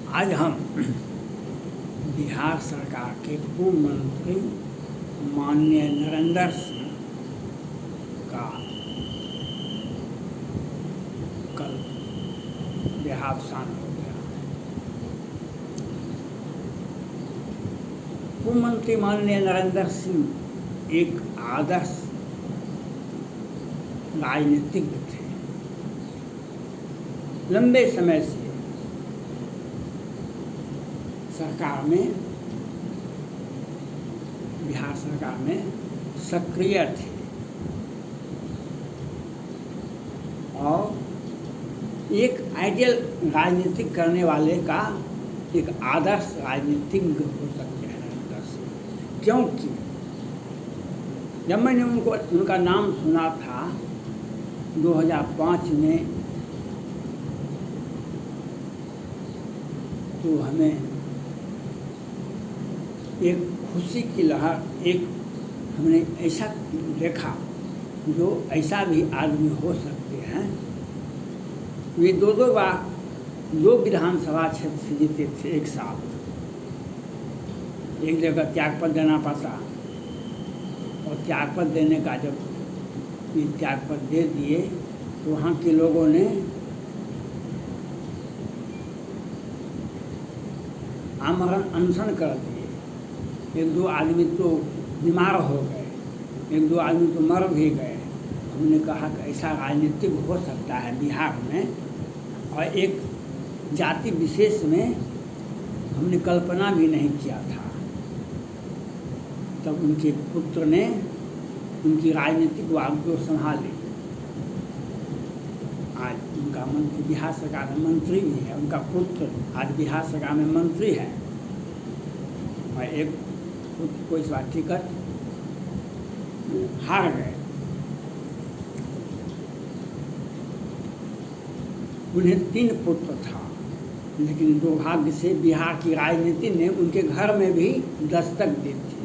आज हम बिहार सरकार के पूर्व मंत्री माननीय नरेंद्र सिंह का कल देहावसान हो गया। पूर्व मंत्री माननीय नरेंद्र सिंह एक आदर्श राजनीतिज्ञ थे। लंबे समय से सरकार में, बिहार सरकार में सक्रिय थे और एक आइडियल राजनीतिक करने वाले का एक आदर्श राजनीतिज्ञ हो सकते हैं नरेंद्र सिंह। क्योंकि जब मैंने उनका नाम सुना था 2005 में, तो हमें एक खुशी की लहर, हमने ऐसा देखा जो ऐसा भी आदमी हो सकते हैं। वे दो बार 2 विधानसभा क्षेत्र से जीते थे एक साथ। एक जगह त्यागपत्र देना पड़ता और त्यागपत्र देने का जब त्यागपत्र दे दिए तो वहाँ के लोगों ने आमरण अनशन कर दिए। 1-2 आदमी तो बीमार हो गए, 1-2 आदमी तो मर भी गए। हमने कहा कि ऐसा राजनीतिक हो सकता है बिहार में, और एक जाति विशेष में हमने कल्पना भी नहीं किया था। तब उनके पुत्र ने उनकी राजनीतिक वागडोर संभाली। आज उनका मंत्री, बिहार सरकार में मंत्री भी है। उनका पुत्र आज बिहार सरकार में मंत्री है और एक पुत्र को इस बार टिकट हार गए। उन्हें 3 पुत्र था, लेकिन दुर्भाग्य से बिहार की राजनीति ने उनके घर में भी दस्तक दी थी।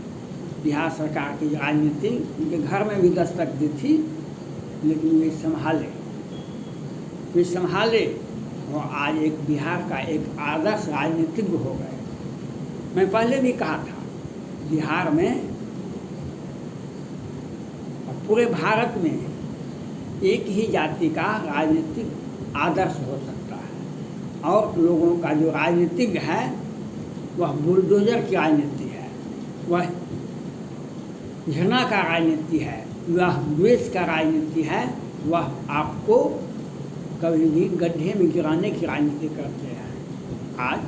बिहार सरकार की राजनीति उनके घर में भी दस्तक दी थी, लेकिन वे संभाले और आज एक बिहार का एक आदर्श राजनीतिज्ञ हो गए। मैं पहले भी कहा था, बिहार में और पूरे भारत में एक ही जाति का राजनीतिक आदर्श हो सकता है, और लोगों का जो राजनीतिज्ञ है वह बुलडोजर की राजनीति है, वह घृणा का राजनीति है, वह द्वेष का राजनीति है, वह आपको कभी भी गड्ढे में गिराने की राजनीति करते हैं। आज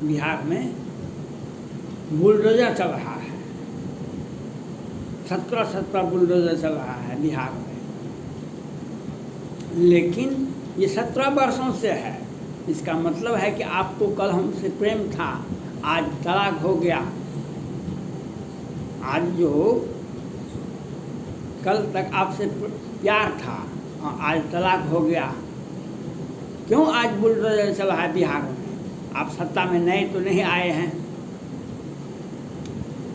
बिहार में बुलडोजर चल रहा है, 17 बुलडोजर चल रहा है बिहार में। लेकिन ये 17 वर्षों से है। इसका मतलब है कि आपको कल हमसे प्रेम था, आज तलाक हो गया। आज जो कल तक आपसे प्यार था, आज तलाक हो गया। क्यों आज बुलडोजर चल रहा है बिहार में? आप सत्ता में नए तो नहीं आए हैं।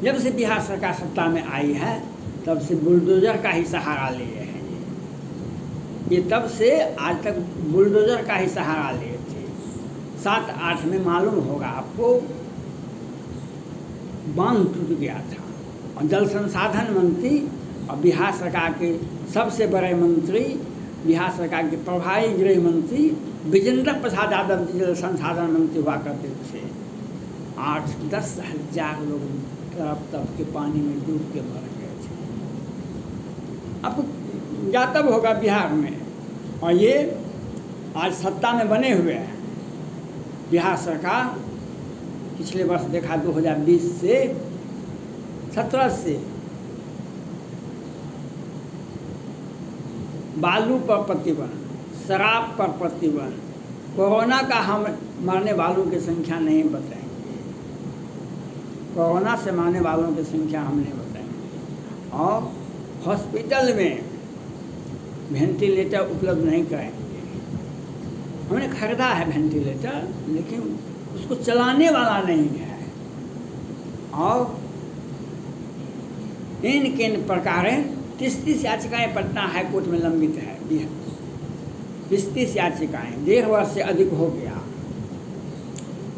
जब से बिहार सरकार सत्ता में आई है तब से बुलडोजर का ही सहारा लिए हैं। ये तब से आज तक बुलडोजर का ही सहारा लिए थे। 7-8 में मालूम होगा आपको, बांध टूट गया था और जल संसाधन मंत्री और बिहार सरकार के सबसे बड़े मंत्री, बिहार सरकार के प्रभारी गृह मंत्री विजेंद्र प्रसाद यादव जी जल संसाधन मंत्री हुआ करते थे। 8-10 हज़ार लोग तब के पानी में डूब के मर गए थे। आपको ज्ञातव होगा बिहार में, और ये आज सत्ता में बने हुए हैं। बिहार सरकार पिछले वर्ष देखा 2020 से 17 से बालू पर प्रतिबंध, शराब पर प्रतिबंध, कोरोना का हम मरने वालों की संख्या नहीं बताएंगे, कोरोना से मरने वालों की संख्या हम नहीं बताएंगे, और हॉस्पिटल में वेंटिलेटर उपलब्ध नहीं कराएंगे। हमने खरीदा है वेंटिलेटर, लेकिन उसको चलाने वाला नहीं है, और इन प्रकारें 30 याचिकाएँ पटना हाईकोर्ट में लंबित है। 30 याचिकाएँ 1.5 वर्ष से अधिक हो गया।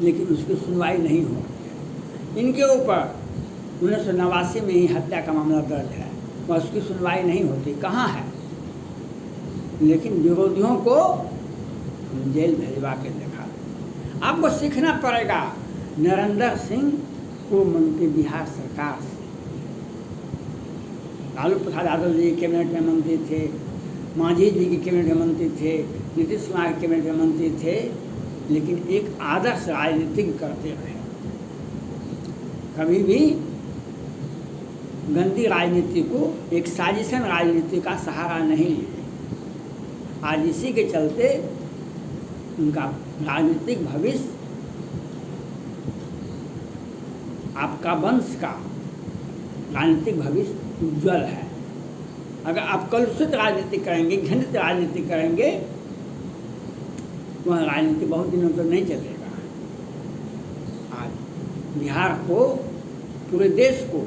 लेकिन उसकी सुनवाई नहीं हो रही है। इनके ऊपर 1989 में ही हत्या का मामला दर्ज है, वह उसकी सुनवाई नहीं होती, कहाँ है? लेकिन विरोधियों को जेल भेजवा के देखा। आपको सीखना पड़ेगा नरेंद्र सिंह को मंत्री बिहार सरकार से। लालू प्रसाद यादव जी कैबिनेट में मंत्री थे, मांझी जी की कैबिनेट में मंत्री थे, नीतीश कुमार के कैबिनेट में मंत्री थे, लेकिन एक आदर्श राजनीतिक करते रहे। कभी भी गंदी राजनीति को, एक साजिशन राजनीति का सहारा नहीं लिए। आज इसी के चलते उनका राजनीतिक भविष्य, आपका वंश का राजनीतिक भविष्य उज्जवल है। अगर आप कलुषित राजनीति करेंगे, घृणित राजनीति करेंगे, वह राजनीति बहुत दिनों तक नहीं चलेगा। आज बिहार को, पूरे देश को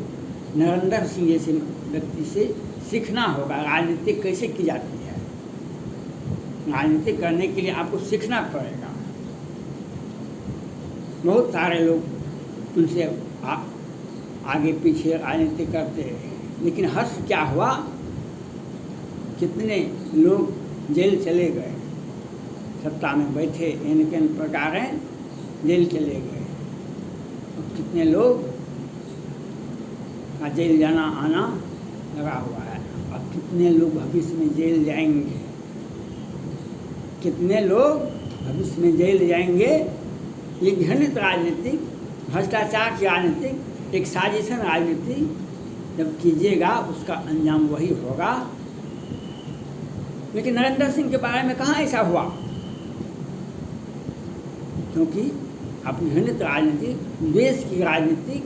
नरेंद्र सिंह जैसे व्यक्ति से सीखना होगा राजनीति कैसे की जाती है। राजनीति करने के लिए आपको सीखना पड़ेगा। बहुत सारे लोग उनसे आगे पीछे राजनीति करते हैं, लेकिन हर्ष क्या हुआ, कितने लोग जेल चले गए, सत्ता में बैठे इनके प्रकार जेल चले गए, और कितने लोग का जेल जाना आना लगा हुआ है, और कितने लोग भविष्य में जेल जाएंगे, कितने लोग भविष्य में जेल जाएंगे। ये घृणित राजनीतिक, भ्रष्टाचार की राजनीतिक, एक साजिशन राजनीति जब कीजिएगा उसका अंजाम वही होगा। लेकिन नरेंद्र सिंह के बारे में कहाँ ऐसा हुआ? क्योंकि अपनी घृणित राजनीति, देश की राजनीति,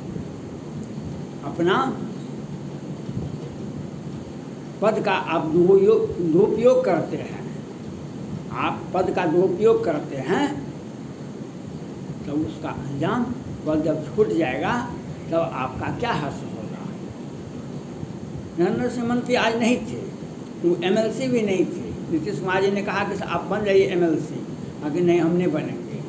अपना पद का आप दुरुपयोग करते हैं। आप पद का दुरुपयोग करते हैं तो उसका अंजाम पद जब छूट जाएगा तो आपका क्या हर्ष होगा। नरेंद्र सिंह मंत्री आज नहीं थे, वो MLC भी नहीं थे। नीतीश कुमार जी ने कहा कि आप बन जाइए MLC, आगे नहीं हम नहीं बनेंगे।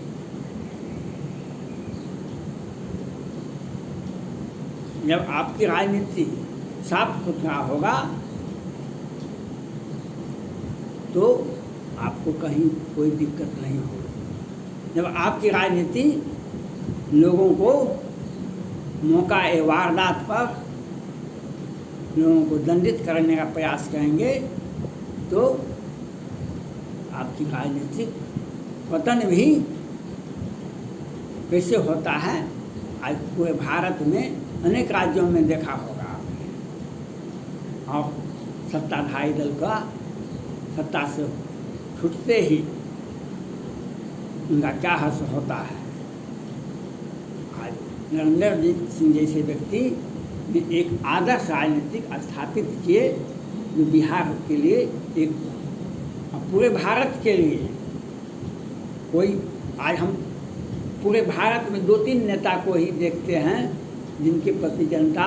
जब आपकी राजनीति साफ सुथरा होगा तो आपको कहीं कोई दिक्कत नहीं होगी। जब आपकी राजनीति लोगों को मौका ए वारदात पर लोगों को दंडित करने का प्रयास करेंगे तो आपकी राजनीतिक पतन भी कैसे होता है आज पूरे भारत में अनेक राज्यों में देखा होगा आपने। और सत्ताधारी दल का सत्ता से छूटते ही उनका क्या हर्ष होता है। आज नरेंद्र सिंह जैसे व्यक्ति ने एक आदर्श राजनीतिक स्थापित किए जो बिहार के लिए, एक पूरे भारत के लिए कोई, आज हम पूरे भारत में 2-3 नेता को ही देखते हैं जिनके प्रति जनता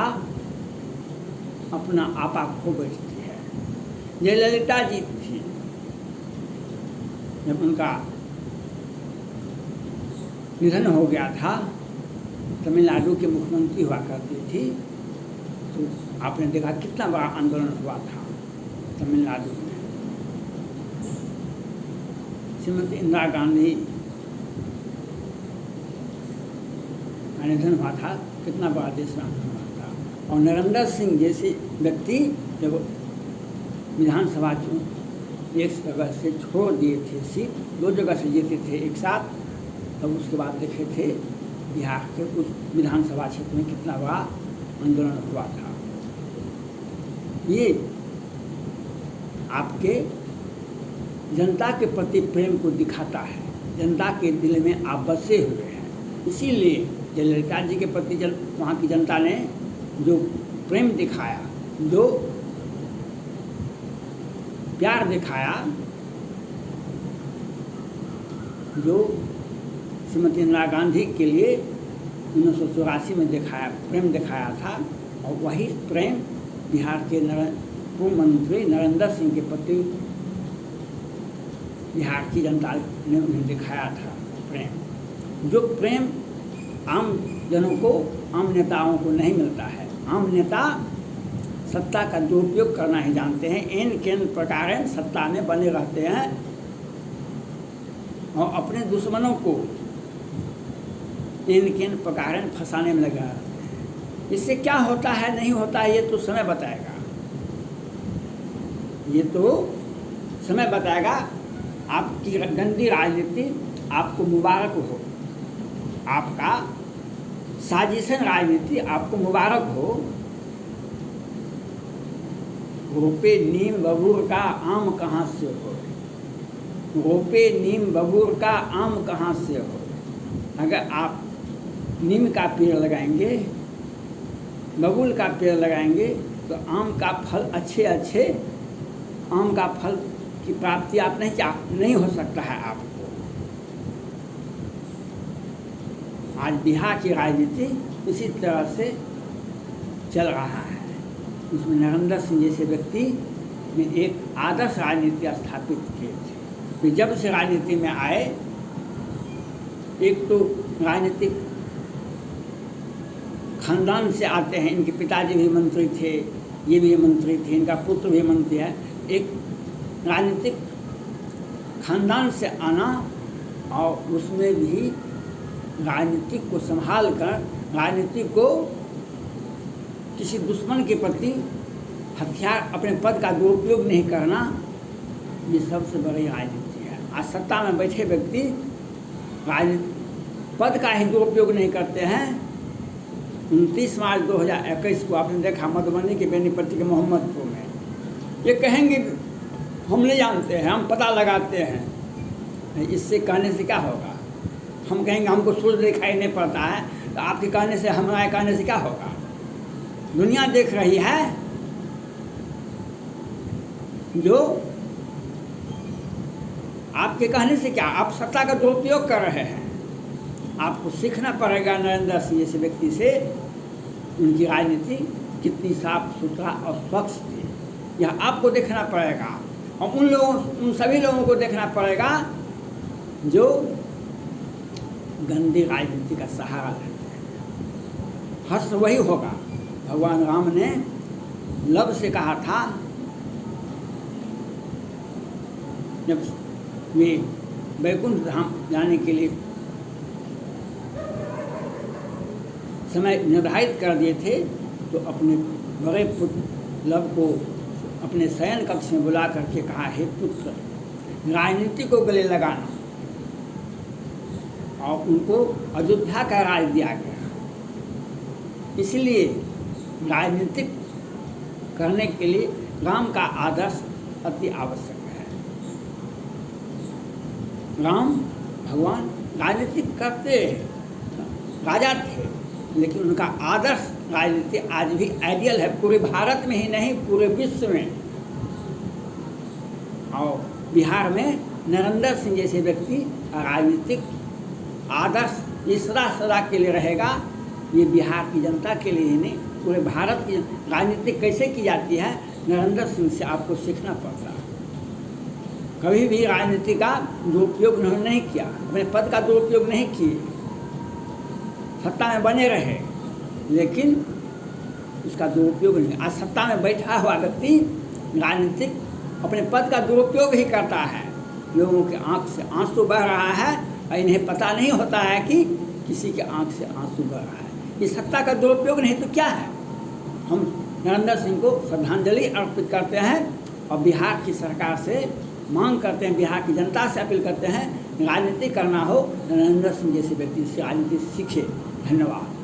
अपना आपा खो बैठती है। जयललिता जी थी, जब उनका निधन हो गया था, तमिलनाडु के मुख्यमंत्री हुआ करती थी, तो आपने देखा कितना बड़ा आंदोलन हुआ था तमिलनाडु में। श्रीमती इंदिरा गांधी का निधन हुआ था, कितना बड़ा देश में आंदोलन हुआ था। और नरेंद्र सिंह जैसे व्यक्ति जब विधानसभा एक जगह से छोड़ दिए थे सीट, 2 जगह से जीते थे एक साथ, तब उसके बाद देखे थे बिहार के उस विधानसभा क्षेत्र में कितना बड़ा आंदोलन हुआ था। ये आपके जनता के प्रति प्रेम को दिखाता है, जनता के दिल में आप बसे हुए हैं। इसीलिए जयललिता जी के प्रति वहाँ की जनता ने जो प्रेम दिखाया, जो प्यार दिखाया, जो श्रीमती इंदिरा गांधी के लिए 1984 में प्रेम दिखाया था, और वही प्रेम बिहार के पूर्व मंत्री नरेंद्र सिंह के प्रति बिहार की जनता ने उन्हें दिखाया था प्रेम। जो प्रेम आम जनों को, आम नेताओं को नहीं मिलता है। आम नेता सत्ता का दुरुपयोग करना ही जानते हैं, इन केन प्रकार सत्ता में बने रहते हैं और अपने दुश्मनों को इन केन प्रकार फंसाने में लगा रहते हैं। इससे क्या होता है नहीं होता है ये तो समय बताएगा, ये तो समय बताएगा। आपकी गंदी राजनीति आपको मुबारक हो, आपका साजिशन राजनीति आपको मुबारक हो। रोपे नीम बबूर का आम कहाँ से हो, रोपे नीम बबूर का आम कहाँ से हो। अगर आप नीम का पेड़ लगाएंगे, बबूल का पेड़ लगाएंगे तो आम का फल अच्छे आम का फल की प्राप्ति आप नहीं हो सकता है आपको। आज बिहार की राजनीति इसी तरह से चल रहा है। इसमें नरेंद्र सिंह जैसे व्यक्ति ने एक आदर्श राजनीति स्थापित किए थे। वे जब से राजनीति में आए, एक तो राजनीतिक खानदान से आते हैं, इनके पिताजी भी मंत्री थे, ये भी मंत्री थे, इनका पुत्र भी मंत्री है। एक राजनीतिक खानदान से आना और उसमें भी राजनीतिक को संभाल कर राजनीति को किसी दुश्मन के प्रति हथियार, अपने पद का दुरुपयोग नहीं करना, ये सबसे बड़ी राजनीति है। आज सत्ता में बैठे व्यक्ति पद का ही दुरुपयोग नहीं करते हैं। 29 मार्च 2021 को आपने देखा मधुबनी के बेनीपट्टी के मोहम्मदपुर में, ये कहेंगे हम नहीं जानते हैं, हम पता लगाते हैं। इससे कहने से क्या होगा? हम कहेंगे हमको सूरज दिखाई नहीं पड़ता है, तो आपके कहने से, हमारे कहने से क्या होगा? दुनिया देख रही है। जो आपके कहने से क्या, आप सत्ता का दुरुपयोग कर रहे हैं। आपको सीखना पड़ेगा नरेंद्र सिंह जैसे व्यक्ति से, उनकी राजनीति कितनी साफ सुथरा और स्वच्छ थी, यह आपको देखना पड़ेगा। और उन सभी लोगों को देखना पड़ेगा जो गंदी राजनीति का सहारा लेते हैं। हर्ष वही होगा। भगवान राम ने लव से कहा था, जब वे वैकुंठ धाम जाने के लिए समय निर्धारित कर दिए थे, तो अपने बड़े पुत्र लव को अपने शयन कक्ष में बुला करके कहा, हे पुत्र, राजनीति को गले लगाना। और उनको अयोध्या का राज दिया गया। इसलिए राजनीतिक करने के लिए राम का आदर्श अति आवश्यक है। राम भगवान राजनीतिक करते राजा थे, लेकिन उनका आदर्श राजनीति आज भी आइडियल है, पूरे भारत में ही नहीं पूरे विश्व में। और बिहार में नरेंद्र सिंह जैसे व्यक्ति राजनीतिक आदर्श ये सदा के लिए रहेगा। ये बिहार की जनता के लिए ही नहीं, पूरे भारत की राजनीति कैसे की जाती है, नरेंद्र सिंह से आपको सीखना पड़ता है। कभी भी राजनीति का दुरुपयोग उन्होंने नहीं किया, अपने पद का दुरुपयोग नहीं किए, सत्ता में बने रहे, लेकिन उसका दुरुपयोग नहीं। आज सत्ता में बैठा हुआ व्यक्ति राजनीतिक अपने पद का दुरुपयोग ही करता है। लोगों के आंख से आंसू बह रहा है और इन्हें पता नहीं होता है कि किसी के आंख से आंसू बह रहा है। ये सत्ता का दुरुपयोग नहीं तो क्या है। हम नरेंद्र सिंह को श्रद्धांजलि अर्पित करते हैं और बिहार की सरकार से मांग करते हैं, बिहार की जनता से अपील करते हैं, राजनीति करना हो नरेंद्र सिंह जैसे व्यक्ति से राजनीति सीखे। धन्यवाद।